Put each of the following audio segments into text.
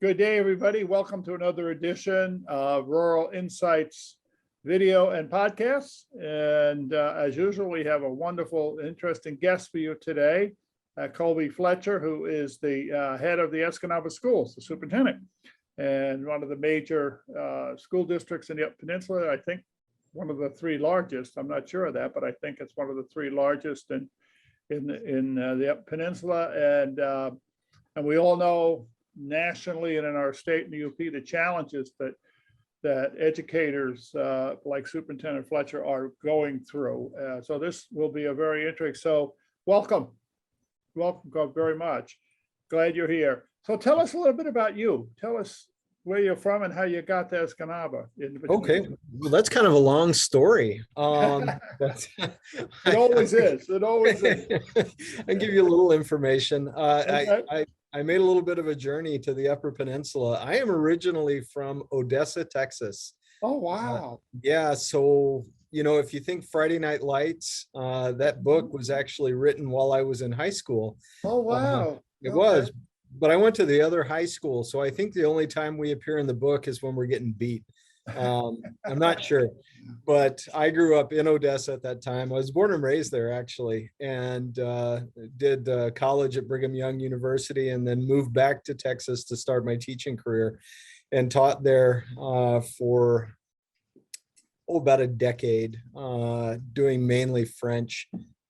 Good day, everybody. Welcome to another edition of Rural Insights video and podcasts. And as usual, we have a wonderful, interesting guest for you today, Coby Fletcher, who is the head of the Escanaba Schools, the superintendent, and one of the major school districts in the Upper Peninsula. I think one of the three largest. I'm not sure of that, but I think it's one of the three largest in the Upper Peninsula. And we all know nationally and in our state and the UP, the challenges that educators like Superintendent Fletcher are going through. So this will be a very interesting. So welcome very much. Glad you're here. So tell us a little bit about you. Tell us where you're from and how you got to Escanaba. Okay, well, that's kind of a long story. But it always is. It always is. I'll give you a little information. I made a little bit of a journey to the Upper Peninsula. I am originally from Odessa, Texas. Oh, wow. Yeah, so, if you think Friday Night Lights, that book was actually written while I was in high school. Oh, wow. It was, but I went to the other high school. So I think the only time we appear in the book is when we're getting beat. I'm not sure, but I grew up in Odessa at that time. I was born and raised there, actually, and did college at Brigham Young University, and then moved back to Texas to start my teaching career, and taught there for about a decade, doing mainly French.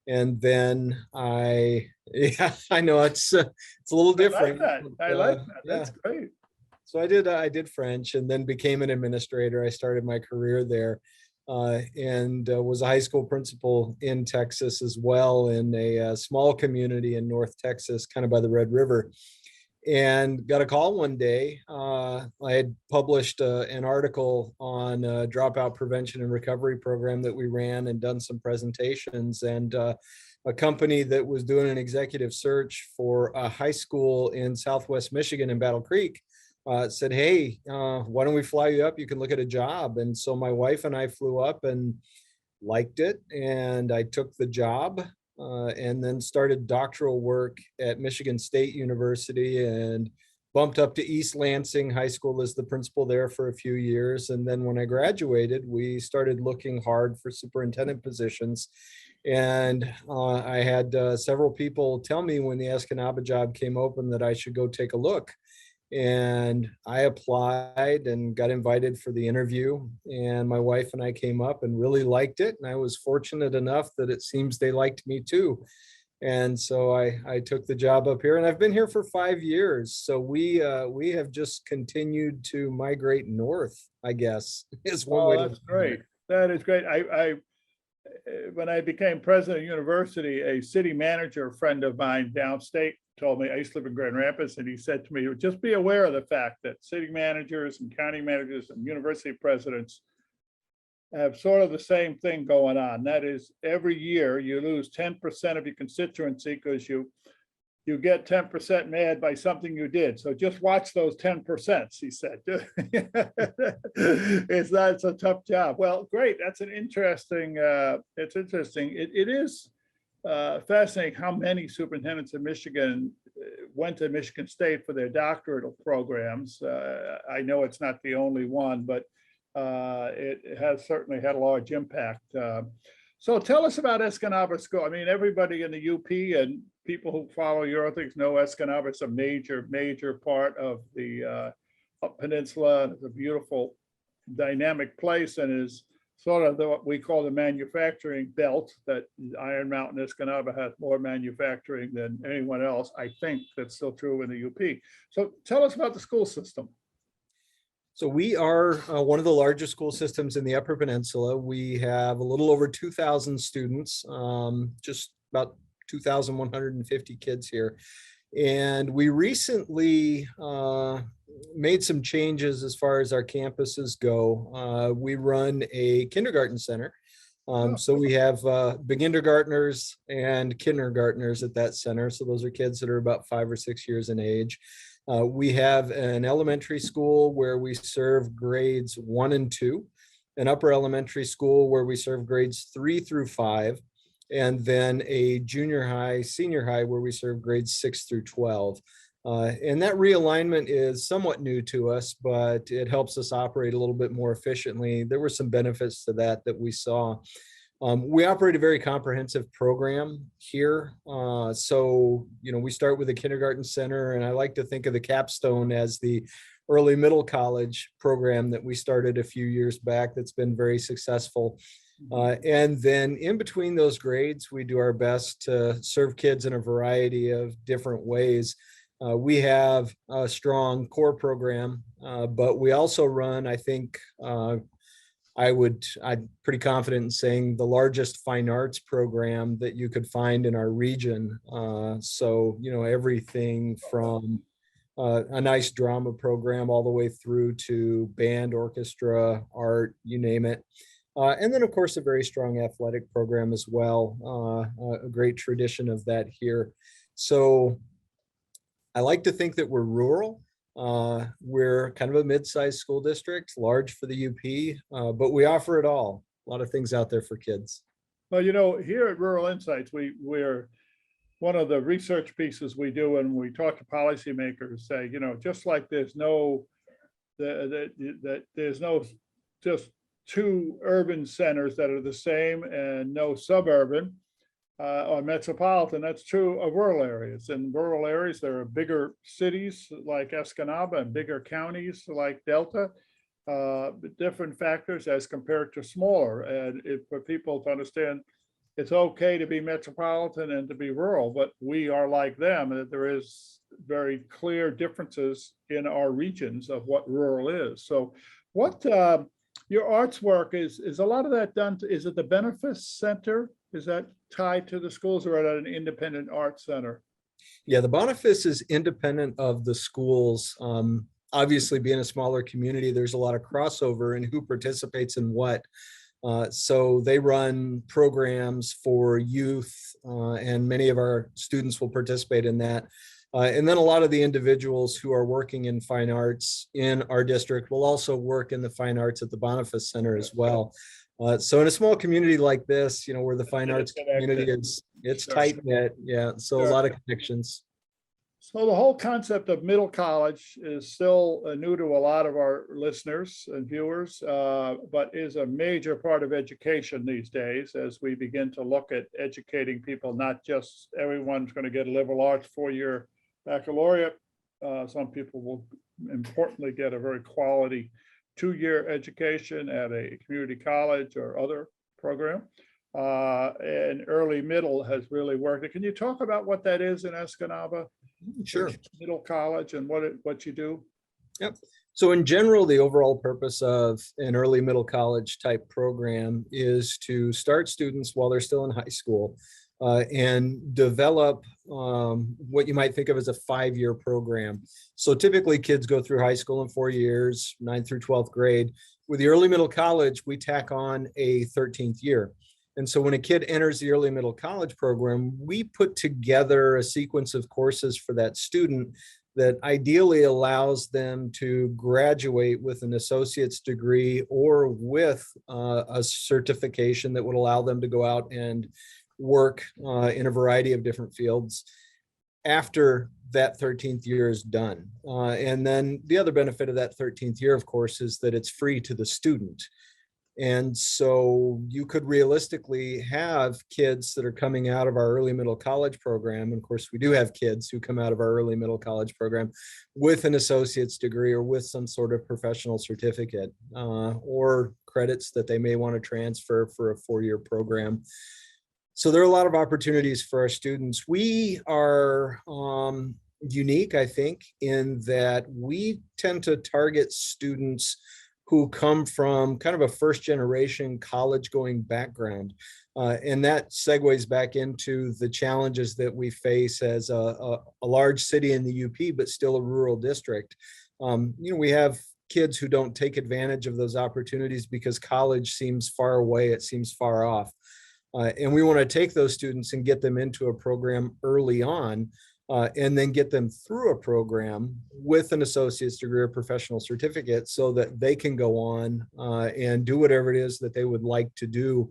And then I know it's a little different. I like that. That's great. So I did French and then became an administrator. I started my career there and was a high school principal in Texas as well, in a small community in North Texas, kind of by the Red River. And got a call one day. I had published an article on Dropout Prevention and Recovery program that we ran and done some presentations, and a company that was doing an executive search for a high school in Southwest Michigan in Battle Creek said, hey, why don't we fly you up? You can look at a job. And so my wife and I flew up and liked it. And I took the job and then started doctoral work at Michigan State University and bumped up to East Lansing High School as the principal there for a few years. And then when I graduated, we started looking hard for superintendent positions. And I had several people tell me when the Escanaba job came open that I should go take a look. And I applied and got invited for the interview, and my wife and I came up and really liked it. And I was fortunate enough that it seems they liked me too. And so I took the job up here, and I've been here for 5 years. So we have just continued to migrate north, I guess, is one way. That's great. That is great. I when I became president of university, a city manager friend of mine downstate told me, I used to live in Grand Rapids, and he said to me, just be aware of the fact that city managers and county managers and university presidents have sort of the same thing going on. That is, every year you lose 10% of your constituency because you get 10% mad by something you did. So just watch those 10%, he said. It's a tough job. Well, great. That's an interesting, it's interesting. It is fascinating how many superintendents in Michigan went to Michigan State for their doctoral programs. I know it's not the only one, but it has certainly had a large impact. So tell us about Escanaba School. I mean, everybody in the UP and people who follow your things know Escanaba is a major part of the Upper Peninsula. It's a beautiful, dynamic place, and is sort of what we call the manufacturing belt. That Iron Mountain, Escanaba has more manufacturing than anyone else. I think that's still true in the UP. So tell us about the school system. So we are one of the largest school systems in the Upper Peninsula. We have a little over 2,000 students, just about 2,150 kids here. And we recently made some changes as far as our campuses go. We run a kindergarten center. So we have beginnergartners and kindergartners at that center. So those are kids that are about 5 or 6 years in age. We have an elementary school where we serve grades 1 and 2, an upper elementary school where we serve grades 3 through 5, and then a junior high, senior high where we serve grades 6 through 12. And that realignment is somewhat new to us, but it helps us operate a little bit more efficiently. There were some benefits to that we saw. We operate a very comprehensive program here. So, we start with the kindergarten center, and I like to think of the capstone as the early middle college program that we started a few years back that's been very successful. And then in between those grades, we do our best to serve kids in a variety of different ways. We have a strong core program, but we also run, I think, I'm pretty confident in saying the largest fine arts program that you could find in our region. So, everything from a nice drama program all the way through to band, orchestra, art, you name it. And then, of course, a very strong athletic program as well. A great tradition of that here. So I like to think that we're rural. We're kind of a mid-sized school district, large for the UP, but we offer it all. A lot of things out there for kids. Well, here at Rural Insights, we're one of the research pieces we do when we talk to policymakers, say, just like there's no just two urban centers that are the same and no suburban or metropolitan, that's true of rural areas. In rural areas, there are bigger cities like Escanaba and bigger counties like Delta, different factors as compared to smaller. And for people to understand, it's okay to be metropolitan and to be rural, but we are like them, and there is very clear differences in our regions of what rural is. So what your arts work is a lot of that done, is it the Benefice Center? Is that tied to the schools, or at an independent art center? Yeah, the Benefice is independent of the schools. Obviously, being a smaller community, there's a lot of crossover in who participates in what. So they run programs for youth, and many of our students will participate in that. And then a lot of the individuals who are working in fine arts in our district will also work in the fine arts at the Benefice Center as well. So in a small community like this, where the fine arts community is, it's tight knit. Yeah. So a lot of connections. So the whole concept of middle college is still new to a lot of our listeners and viewers, but is a major part of education these days as we begin to look at educating people, not just everyone's going to get a liberal arts 4-year baccalaureate. Some people will importantly get a very quality 2-year education at a community college or other program. And early middle has really worked. Can you talk about what that is in Escanaba? Sure. Middle college and what you do? Yep. So in general, the overall purpose of an early middle college type program is to start students while they're still in high school and develop what you might think of as a 5-year program. So typically kids go through high school in 4 years, 9th through 12th grade. With the early middle college, we tack on a 13th year. And so when a kid enters the early middle college program, we put together a sequence of courses for that student that ideally allows them to graduate with an associate's degree or with a certification that would allow them to go out and work in a variety of different fields after that 13th year is done. And then the other benefit of that 13th year, of course, is that it's free to the student. And so you could realistically have kids that are coming out of our early middle college program. And of course, we do have kids who come out of our early middle college program with an associate's degree or with some sort of professional certificate or credits that they may want to transfer for a 4-year program. So there are a lot of opportunities for our students. We are unique, I think, in that we tend to target students who come from kind of a first generation college going background. And that segues back into the challenges that we face as a large city in the UP, but still a rural district. We have kids who don't take advantage of those opportunities because college seems far away, it seems far off. And we want to take those students and get them into a program early on, and then get them through a program with an associate's degree or professional certificate so that they can go on and do whatever it is that they would like to do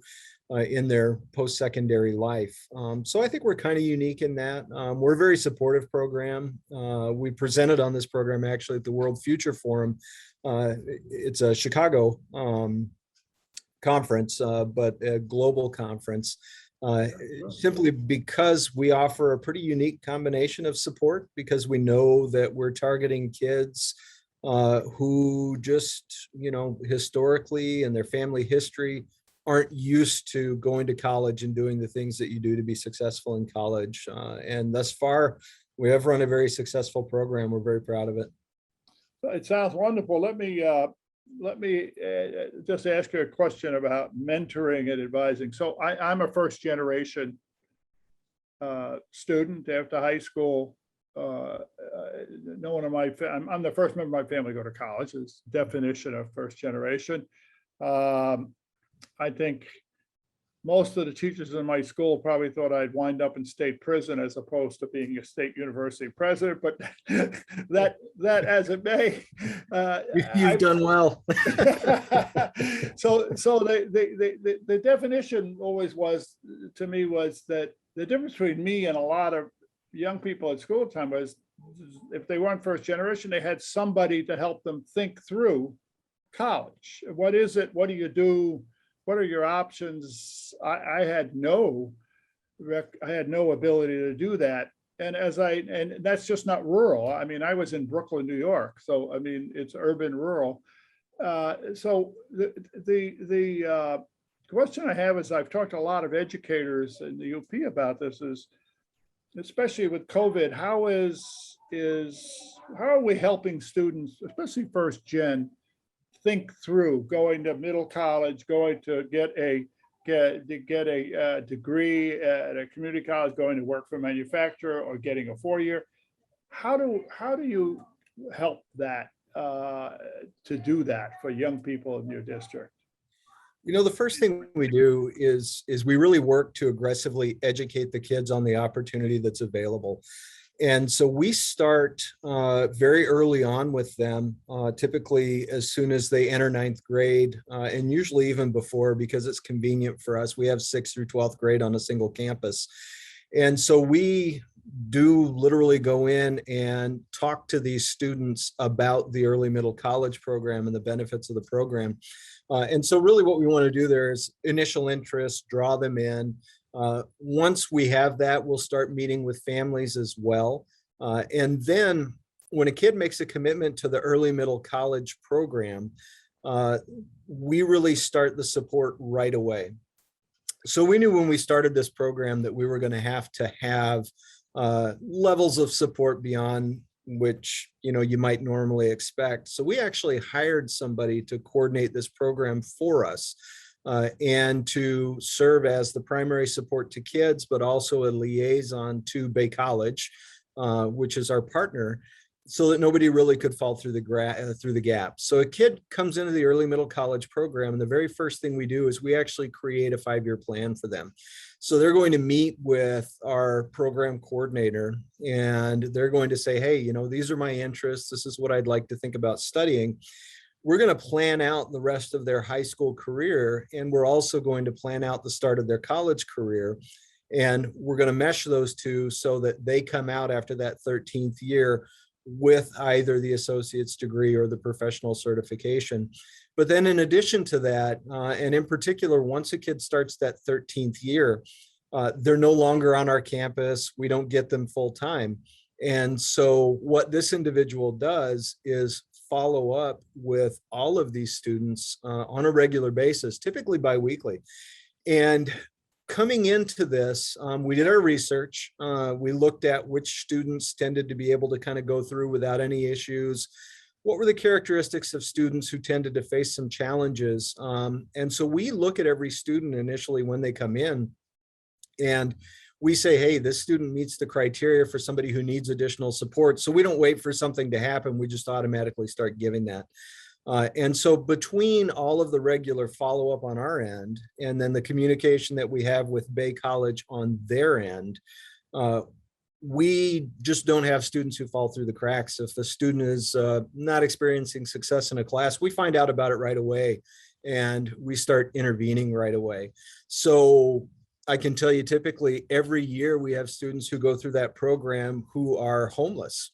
in their post-secondary life. So I think we're kind of unique in that. We're a very supportive program. We presented on this program actually at the World Future Forum. It's a Chicago conference, but a global conference, simply because we offer a pretty unique combination of support, because we know that we're targeting kids who just, historically and their family history aren't used to going to college and doing the things that you do to be successful in college. And thus far, we have run a very successful program. We're very proud of it. It sounds wonderful. Let me just ask you a question about mentoring and advising. So I'm a first generation student after high school. No one of I'm the first member of my family to go to college. It's definition of first generation. I think most of the teachers in my school probably thought I'd wind up in state prison as opposed to being a state university president, but that as it may. You've done well. So the definition always was, to me, was that the difference between me and a lot of young people at school time was, if they weren't first generation, they had somebody to help them think through college. What is it? What do you do? What are your options? I had no ability to do that. And that's just not rural. I mean, I was in Brooklyn, New York. So, I mean, it's urban rural. So the question I have is, I've talked to a lot of educators in the UP about this, is especially with COVID, how are we helping students, especially first gen, think through going to middle college, going to get a degree at a community college, going to work for a manufacturer, or getting a 4-year? How do you help that to do that for young people in your district? The first thing we do is we really work to aggressively educate the kids on the opportunity that's available. And so we start very early on with them, typically as soon as they enter 9th grade, and usually even before, because it's convenient for us. We have 6th through 12th grade on a single campus. And so we do literally go in and talk to these students about the early middle college program and the benefits of the program. And so really what we want to do there is initial interest, draw them in. Once we have that, we'll start meeting with families as well. And then when a kid makes a commitment to the early middle college program, we really start the support right away. So we knew when we started this program that we were going to have levels of support beyond which you might normally expect. So we actually hired somebody to coordinate this program for us. And to serve as the primary support to kids, but also a liaison to Bay College, which is our partner, so that nobody really could fall through the gap. So a kid comes into the early middle college program, and the very first thing we do is we actually create a 5-year plan for them. So they're going to meet with our program coordinator, and they're going to say, hey, these are my interests. This is what I'd like to think about studying. We're going to plan out the rest of their high school career, and we're also going to plan out the start of their college career. And we're going to mesh those two so that they come out after that 13th year with either the associate's degree or the professional certification. But then in addition to that, and in particular, once a kid starts that 13th year, they're no longer on our campus. We don't get them full time. And so what this individual does is follow up with all of these students on a regular basis, typically biweekly. And coming into this, we did our research. We looked at which students tended to be able to kind of go through without any issues. What were the characteristics of students who tended to face some challenges? And so we look at every student initially when they come in, and we say, hey, this student meets the criteria for somebody who needs additional support. So we don't wait for something to happen. We just automatically start giving that. And so between all of the regular follow-up on our end, and then the communication that we have with Bay College on their end, we just don't have students who fall through the cracks. If the student is not experiencing success in a class, we find out about it right away. and we start intervening right away. So I can tell you typically every year we have students who go through that program who are homeless.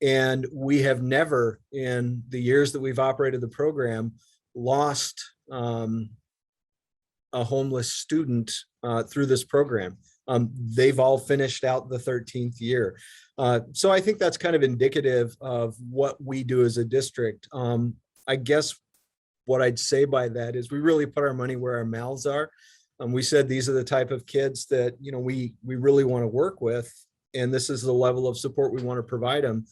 And we have never, in the years that we've operated the program, lost a homeless student through this program. They've all finished out the 13th year. So I think that's kind of indicative of what we do as a district. I guess what I'd say by that is we really put our money where our mouths are. We said these are the type of kids that, you know, we really want to work with, and this is the level of support we want to provide them.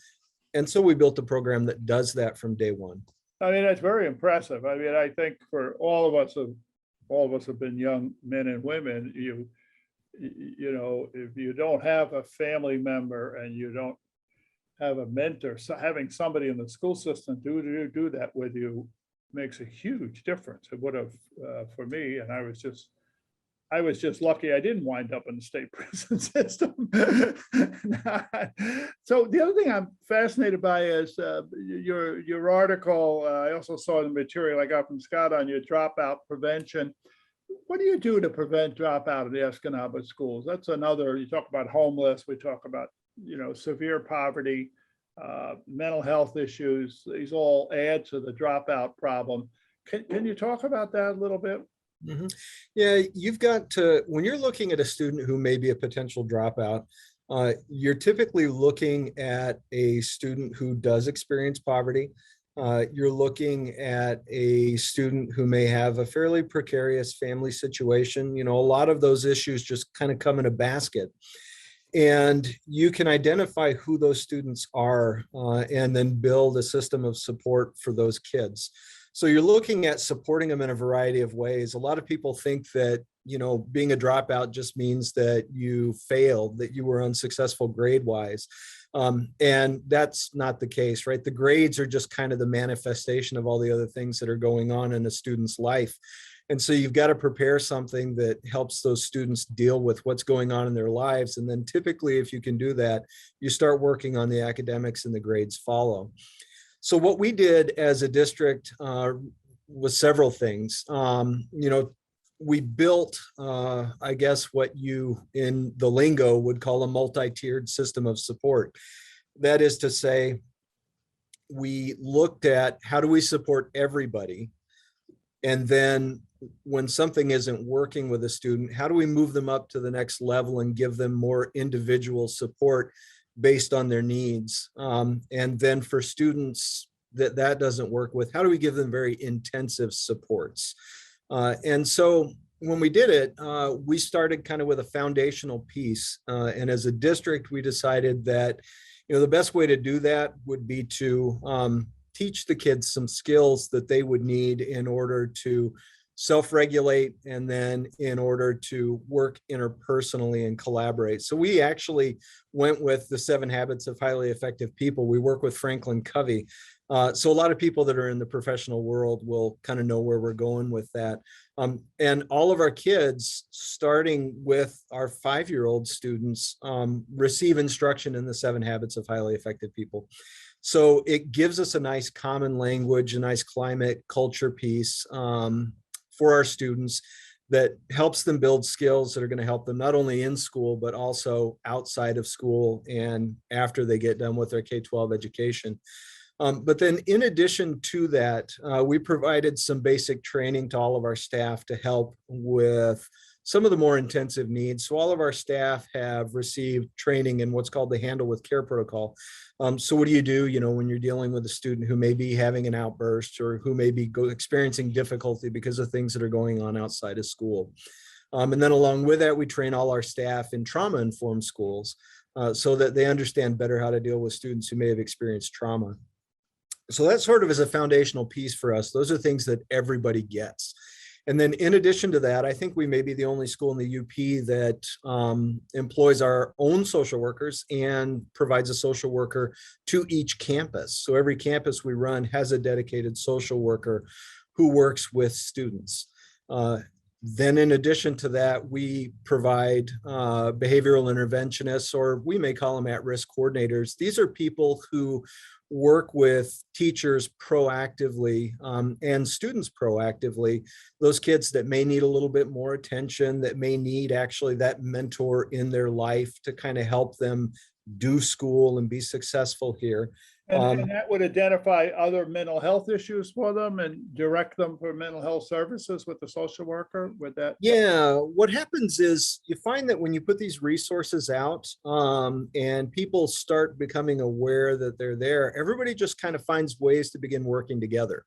And so we built a program that does that from day one. I mean, that's very impressive. I mean, I think for all of us have been young men and women. You know, if you don't have a family member and you don't have a mentor, so having somebody in the school system do that with you makes a huge difference. It would have for me, and I was just lucky I didn't wind up in the state prison system. So the other thing I'm fascinated by is your article. I also saw the material I got from Scott on your dropout prevention. What do you do to prevent dropout in the Escanaba schools? That's another, you talk about homeless, we talk about, you know, severe poverty, mental health issues. These all add to the dropout problem. Can you talk about that a little bit? Mm-hmm. Yeah, you've got to, when you're looking at a student who may be a potential dropout, you're typically looking at a student who does experience poverty. You're looking at a student who may have a fairly precarious family situation. You know, a lot of those issues just kind of come in a basket. And you can identify who those students are and then build a system of support for those kids. So you're looking at supporting them in a variety of ways. A lot of people think that, you know, being a dropout just means that you failed, that you were unsuccessful grade-wise. And that's not the case, right? The grades are just kind of the manifestation of all the other things that are going on in a student's life. And so you've got to prepare something that helps those students deal with what's going on in their lives. And then typically, if you can do that, you start working on the academics and the grades follow. So what we did as a district was several things. You know, we built, I guess, what you in the lingo would call a multi-tiered system of support. That is to say, we looked at how do we support everybody? And then when something isn't working with a student, how do we move them up to the next level and give them more individual support based on their needs? And then for students that doesn't work with, how do we give them very intensive supports? And so when we did it, we started kind of with a foundational piece. And as a district, we decided that, you know, the best way to do that would be to teach the kids some skills that they would need in order to self-regulate and then in order to work interpersonally and collaborate. So we actually went with the 7 Habits of Highly Effective People. We work with Franklin Covey. So a lot of people that are in the professional world will kind of know where we're going with that. And all of our kids, starting with our 5-year-old students, receive instruction in the 7 Habits of Highly Effective People. So it gives us a nice common language, a nice climate culture piece for our students that helps them build skills that are going to help them not only in school, but also outside of school and after they get done with their K-12 education. But then in addition to that, we provided some basic training to all of our staff to help with some of the more intensive needs. So all of our staff have received training in what's called the Handle with Care protocol. So what do, you know, when you're dealing with a student who may be having an outburst or who may be experiencing difficulty because of things that are going on outside of school? And then along with that, we train all our staff in trauma-informed schools so that they understand better how to deal with students who may have experienced trauma. So that sort of is a foundational piece for us. Those are things that everybody gets. And then in addition to that, I think we may be the only school in the UP that employs our own social workers and provides a social worker to each campus. So every campus we run has a dedicated social worker who works with students. Then in addition to that, we provide behavioral interventionists, or we may call them at-risk coordinators. These are people who work with teachers proactively and students proactively, those kids that may need a little bit more attention, that may need actually that mentor in their life to kind of help them do school and be successful here. And that would identify other mental health issues for them and direct them for mental health services with the social worker with that. Yeah, what happens is you find that when you put these resources out and people start becoming aware that they're there, everybody just kind of finds ways to begin working together.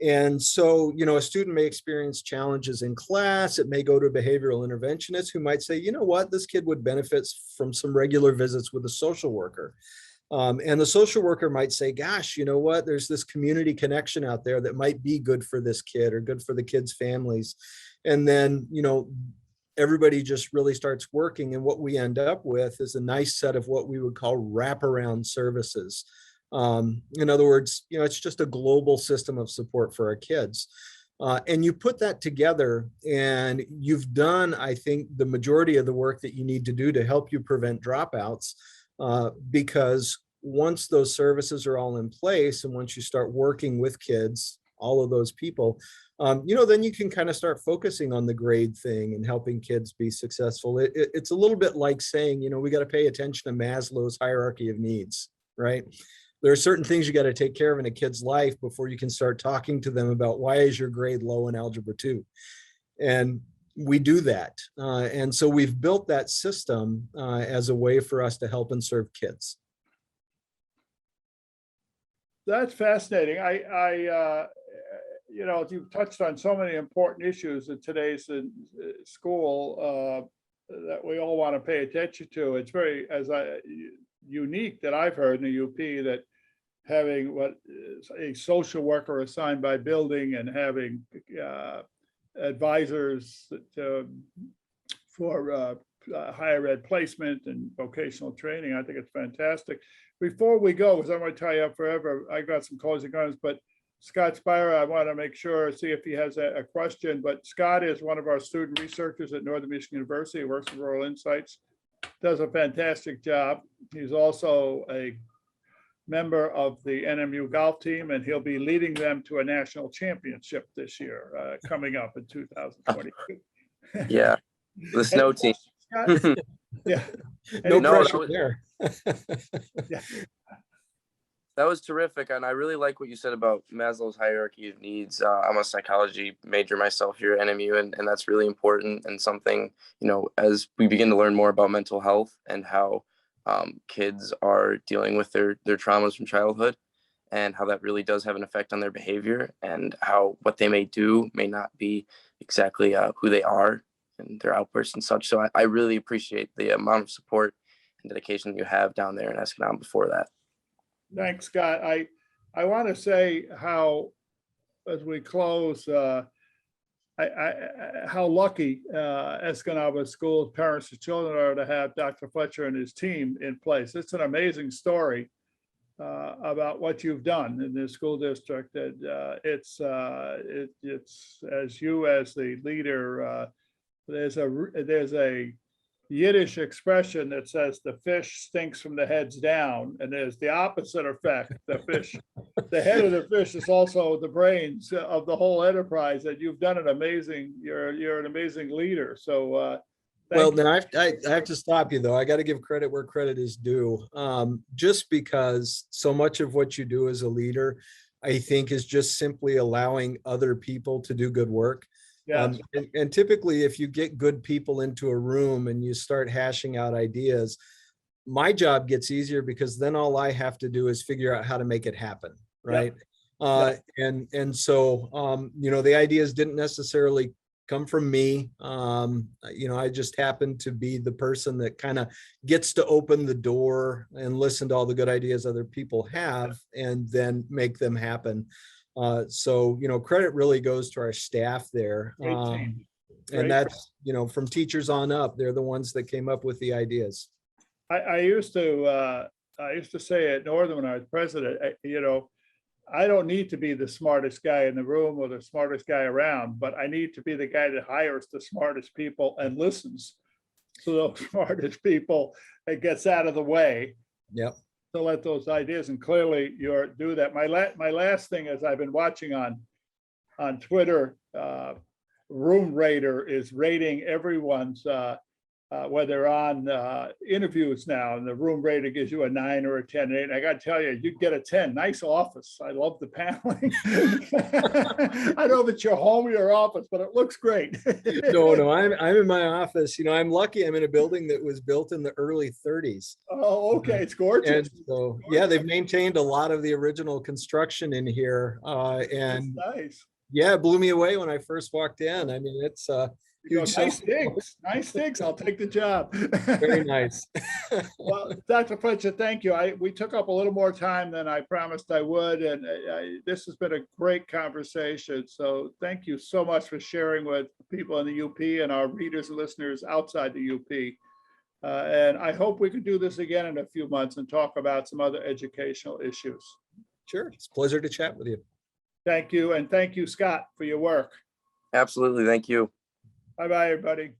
And so, a student may experience challenges in class. It may go to a behavioral interventionist who might say, you know what, this kid would benefit from some regular visits with a social worker. And the social worker might say, gosh, you know what, there's this community connection out there that might be good for this kid or good for the kids' families. And then, everybody just really starts working. And what we end up with is a nice set of what we would call wraparound services. In other words, it's just a global system of support for our kids. And you put that together and you've done, I think, the majority of the work that you need to do to help you prevent dropouts. Because once those services are all in place and once you start working with kids, all of those people, then you can kind of start focusing on the grade thing and helping kids be successful. It's a little bit like saying, we got to pay attention to Maslow's hierarchy of needs, right? There are certain things you got to take care of in a kid's life before you can start talking to them about why is your grade low in Algebra 2. And we do that. And so we've built that system as a way for us to help and serve kids. That's fascinating. You've touched on so many important issues in today's school that we all want to pay attention to. It's very, unique that I've heard in the UP that having what is a social worker assigned by building and having advisors for higher ed placement and vocational training. I think it's fantastic. Before we go, because I'm going to tie you up forever, I got some closing comments, but Scott Spira, I want to make sure, see if he has a question, but Scott is one of our student researchers at Northern Michigan University, works with Rural Insights, does a fantastic job. He's also a member of the NMU golf team, and he'll be leading them to a national championship this year, coming up in 2022. Yeah, the snow team. Yeah. No pressure there. Yeah. That was terrific. And I really like what you said about Maslow's hierarchy of needs. I'm a psychology major myself here at NMU, and that's really important and something, as we begin to learn more about mental health and how kids are dealing with their traumas from childhood and how that really does have an effect on their behavior and how what they may do may not be exactly who they are and their outbursts and such. So I really appreciate the amount of support and dedication you have down there in Escanaba before that. Thanks, Scott. I want to say how, as we close, how lucky Escanaba School parents and children are to have Dr. Fletcher and his team in place. It's an amazing story about what you've done in this school district. And it's as you as the leader. There's a Yiddish expression that says the fish stinks from the heads down, and there's the opposite effect. The head of the fish is also the brains of the whole enterprise. And you've done an amazing. You're an amazing leader. So, well, now I have to stop you though. I got to give credit where credit is due. Just because so much of what you do as a leader, I think, is just simply allowing other people to do good work. Yeah. And typically, if you get good people into a room and you start hashing out ideas, my job gets easier because then all I have to do is figure out how to make it happen, right? Yep. And so, the ideas didn't necessarily come from me. I just happen to be the person that kind of gets to open the door and listen to all the good ideas other people have and then make them happen. So, credit really goes to our staff there. And that's, from teachers on up, they're the ones that came up with the ideas. I used to say at Northern when I was president, I don't need to be the smartest guy in the room or the smartest guy around, but I need to be the guy that hires the smartest people and listens to those smartest people and gets out of the way. Yep. to let those ideas, and clearly you're do that. My last thing is I've been watching on Twitter, Room Rater is rating everyone's whether they're on interviews now, and the Room Rater gives you a 9 or a 10. And I got to tell you, you get a 10. Nice office. I love the paneling. I know that you're home or your office, but it looks great. No, I'm in my office. You know, I'm lucky. I'm in a building that was built in the early 30s. Oh, okay. It's gorgeous. And so, yeah, they've maintained a lot of the original construction in here. And That's nice. yeah, it blew me away when I first walked in. I mean, it's You go, huge. nice digs. Nice digs. I'll take the job. Very nice. Well, Dr. Fletcher, thank you. We took up a little more time than I promised I would, and this has been a great conversation. So thank you so much for sharing with people in the UP and our readers and listeners outside the UP. And I hope we can do this again in a few months and talk about some other educational issues. Sure. It's a pleasure to chat with you. Thank you. And thank you, Scott, for your work. Absolutely. Thank you. Bye-bye, everybody.